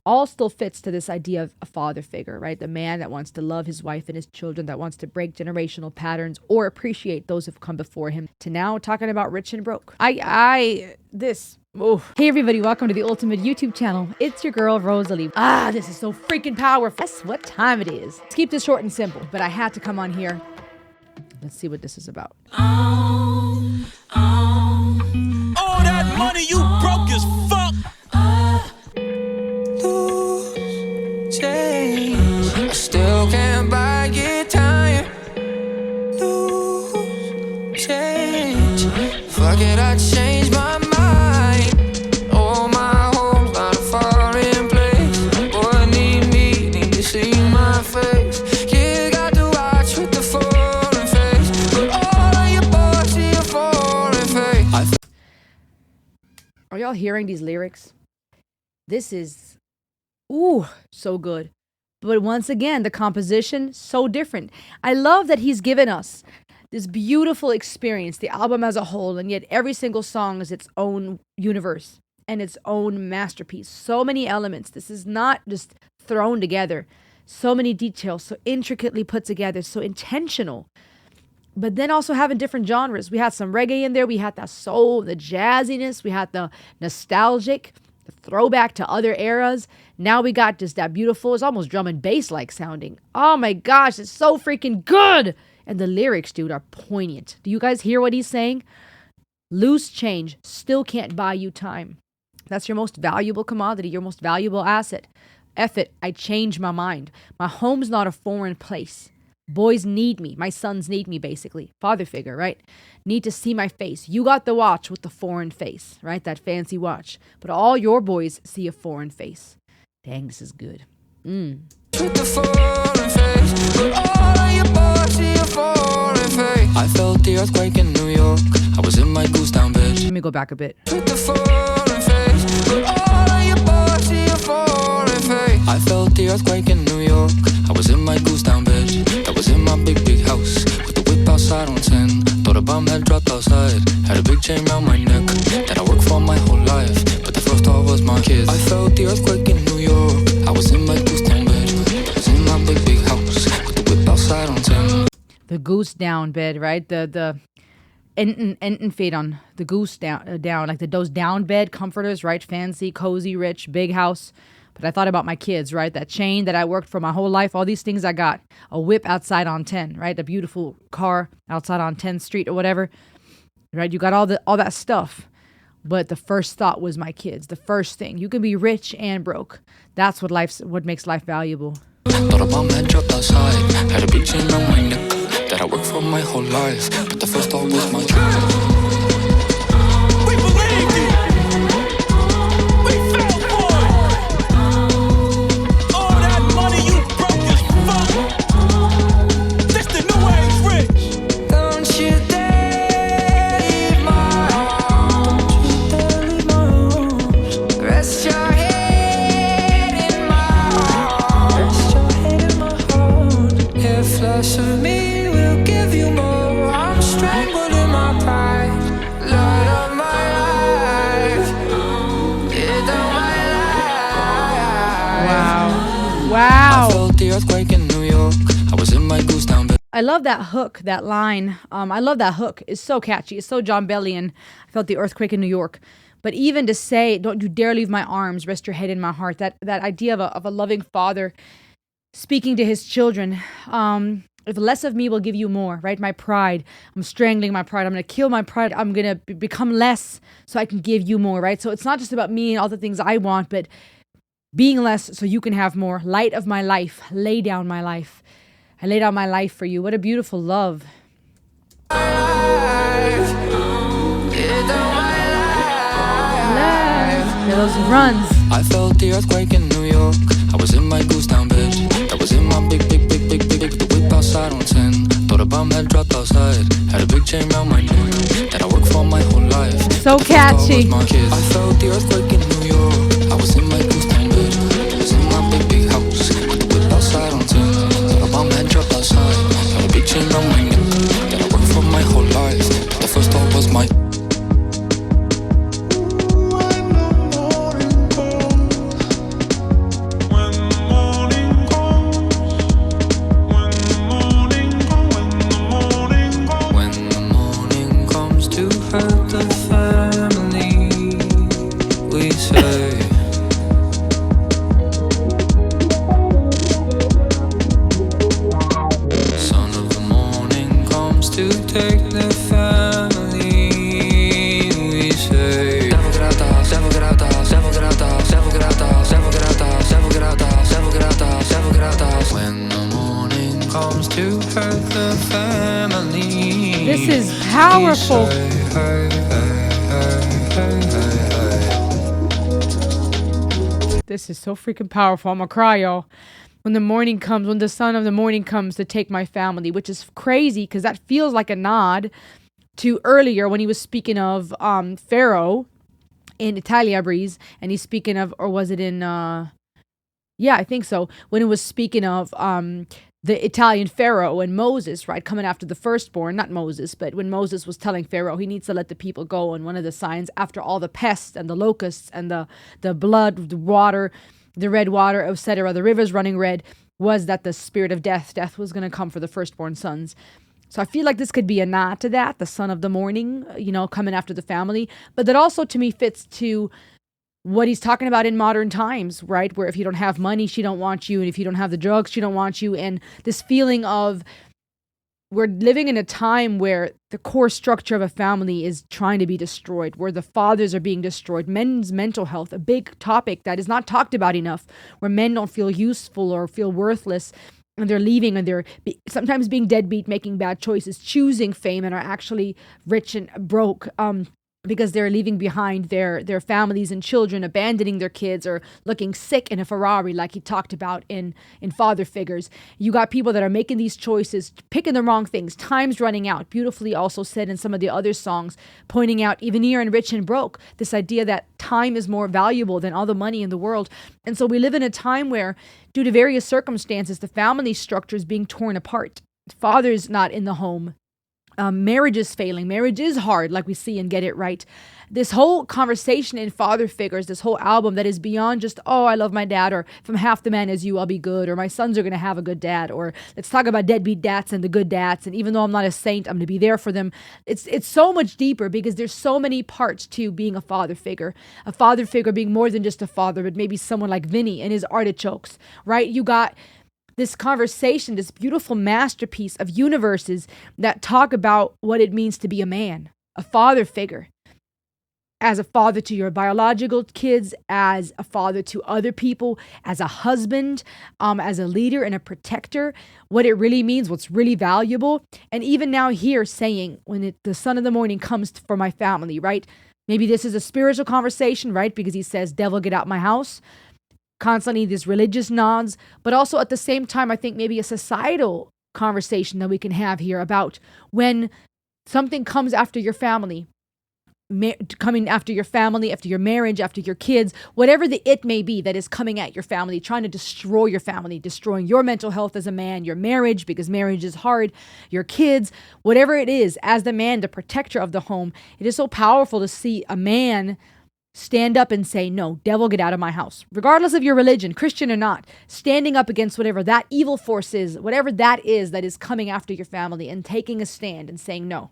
all still fits to this idea of a father figure, right? The man that wants to love his wife and his children, that wants to break generational patterns or appreciate those who've come before him, to now talking about rich and broke. Hey everybody, welcome to the Ultimate YouTube channel. It's your girl, Rosalie. This is so freaking powerful. Guess what time it is? Let's keep this short and simple, but I had to come on here. Let's see what this is about. All that money, you broke as fuck. Lose change. I still can't buy your time. Lose change. Fuck it, I changed my mind. Oh, my home's not a foreign place. Boy, need to see my face. You got to watch with the foreign face. But all of your boys see a foreign face. Are y'all hearing these lyrics? This is, so good. But once again, the composition, so different. I love that he's given us this beautiful experience, the album as a whole, and yet every single song is its own universe and its own masterpiece. So many elements. This is not just thrown together. So many details, so intricately put together, so intentional. But then also having different genres. We had some reggae in there. We had that soul, the jazziness. We had the nostalgic, the throwback to other eras. Now we got just that beautiful, it's almost drum and bass like sounding. Oh my gosh, it's so freaking good. And the lyrics, dude, are poignant. Do you guys hear what he's saying? Loose change still can't buy you time. That's your most valuable commodity, your most valuable asset. F it, I changed my mind. My home's not a foreign place. Boys need me. My sons need me, basically. Father figure, right? Need to see my face. You got the watch with the foreign face, right? That fancy watch. But all your boys see a foreign face. Dang, this is good. With the foreign face, but all of your boys see a foreign face. I felt the earthquake in New York. I was in my goose down bed. Let me go back a bit. With the foreign face, but all of your boys see a foreign face. I felt the earthquake in New York. I was in my goose down bed. That was in my big house with the whip outside on 10. Thought a bomb had dropped outside. Had a big chain round my neck that I worked for my whole life. But the first thought was my kids. I felt the earthquake in New York. I was in my goose down bed. That was in my big house with the whip outside on 10. The goose down bed, right? The enten fade on the goose down like those down bed comforters, right? Fancy, cozy, rich, big house. But I thought about my kids, right? That chain that I worked for my whole life, all these things I got. A whip outside on 10, right? A beautiful car outside on 10th Street or whatever, right? You got all that stuff. But the first thought was my kids. The first thing. You can be rich and broke. That's what makes life valuable. Thought a bomb had dropped outside. Had a big chain around my neck that I worked for my whole life. But the first thought was my kids. We believed you. We fell for it. All that money, you broke as fuck. This the new age rich. Don't you dare leave my arms. Don't you dare leave my arms. Rest your head in my arms. Rest your head in my heart. If less of me will give you more, I'm strangled in my pride. Light of my life. Light of my life. Wow. I felt the earthquake in New York. I was in my goose down bed. I love that hook, that line. I love that hook. It's so catchy. It's so John Bellion. I felt the earthquake in New York. But even to say, don't you dare leave my arms, rest your head in my heart. That idea of a loving father speaking to his children. If less of me will give you more, right? My pride. I'm strangling my pride. I'm going to kill my pride. I'm going to become less so I can give you more, right? So it's not just about me and all the things I want, but being less so you can have more. Light of my life. Lay down my life. I laid down my life for you. What a beautiful love. Yeah, those runs. I felt the earthquake in New York. I was in my goose down bed. That was in my big the whip outside on 10. Thought a bomb had dropped outside. Had a big chain round my neck that I worked for my whole life. So catchy. I felt the earthquake in New York. I was in my goose down bed. That was in my big house with the whip outside on 10. Thought a bomb had dropped outside. Had a big chain round my neck that I worked for my whole life. But the first thought was my take the family. We say, devil get out the house, devil get out the house, devil get out the house, devil get out the house, devil get out the house, devil get out the house, devil get out the house, devil get out the house. When the morning comes to hurt the family. This is powerful. This is so freaking powerful. I'm gonna cry, y'all. When the morning comes, when the son of the morning comes to take my family, which is crazy because that feels like a nod to earlier when he was speaking of Pharaoh in Italia Breeze, and he's speaking of, or was it in yeah, I think so, when it was speaking of the Italian Pharaoh and Moses, right, coming after the firstborn, not Moses, but when Moses was telling Pharaoh he needs to let the people go, and one of the signs after all the pests and the locusts and the blood, the water, the red water, etc., the rivers running red, was that the spirit of death was going to come for the firstborn sons. So I feel like this could be a nod to that, the son of the morning, coming after the family. But that also to me fits to what he's talking about in modern times, right? Where if you don't have money, she don't want you. And if you don't have the drugs, she don't want you. And this feeling of we're living in a time where the core structure of a family is trying to be destroyed, where the fathers are being destroyed. Men's mental health, a big topic that is not talked about enough, where men don't feel useful or feel worthless. And they're leaving and they're sometimes being deadbeat, making bad choices, choosing fame and are actually rich and broke because they're leaving behind their families and children, abandoning their kids or looking sick in a Ferrari like he talked about in Father Figures. You got people that are making these choices, picking the wrong things, time's running out. Beautifully also said in some of the other songs, pointing out even here in Rich and Broke, this idea that time is more valuable than all the money in the world. And so we live in a time where, due to various circumstances, the family structure is being torn apart. Father's not in the home. Marriage is failing. Marriage is hard, like we see in Get It Right. This whole conversation in Father Figures, this whole album that is beyond just, oh, I love my dad, or if I'm half the man as you, I'll be good, or my sons are going to have a good dad, or let's talk about deadbeat dads and the good dads, and even though I'm not a saint, I'm going to be there for them. It's so much deeper because there's so many parts to being a father figure. A father figure being more than just a father, but maybe someone like Vinny and his artichokes, right? You got this conversation, this beautiful masterpiece of universes that talk about what it means to be a man, a father figure, as a father to your biological kids, as a father to other people, as a husband, as a leader and a protector, what it really means, what's really valuable. And even now here saying, the son of the morning comes for my family, right? Maybe this is a spiritual conversation, right? Because he says, devil, get out my house. Constantly these religious nods, but also at the same time, I think maybe a societal conversation that we can have here about when something comes after your family, coming after your family, after your marriage, after your kids, whatever the it may be that is coming at your family, trying to destroy your family, destroying your mental health as a man, your marriage, because marriage is hard, your kids, whatever it is, as the man, the protector of the home. It is so powerful to see a man stand up and say, no, devil, get out of my house. Regardless of your religion, Christian or not, standing up against whatever that evil force is, whatever that is coming after your family, and taking a stand and saying, no,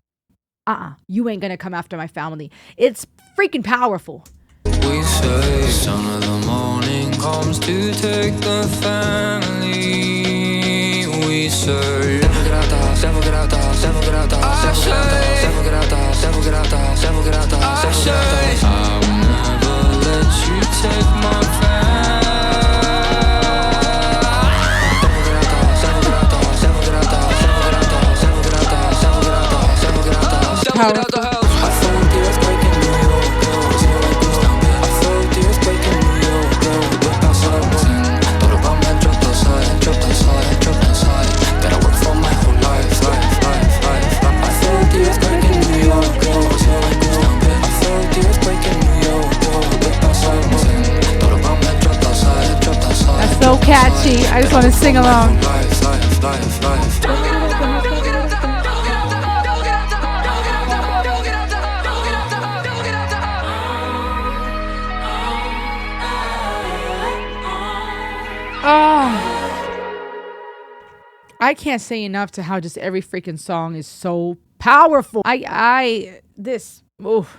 you ain't gonna come after my family. It's freaking powerful. We say, son of the morning comes to take the family. We say, devil get out the house, devil get out the house, devil get out the house, devil get out the house, devil get out the house, devil get out the house, devil get out the house, devil get out the house. You take my So catchy. I just want to sing along. I can't say enough to how just every freaking song is so powerful.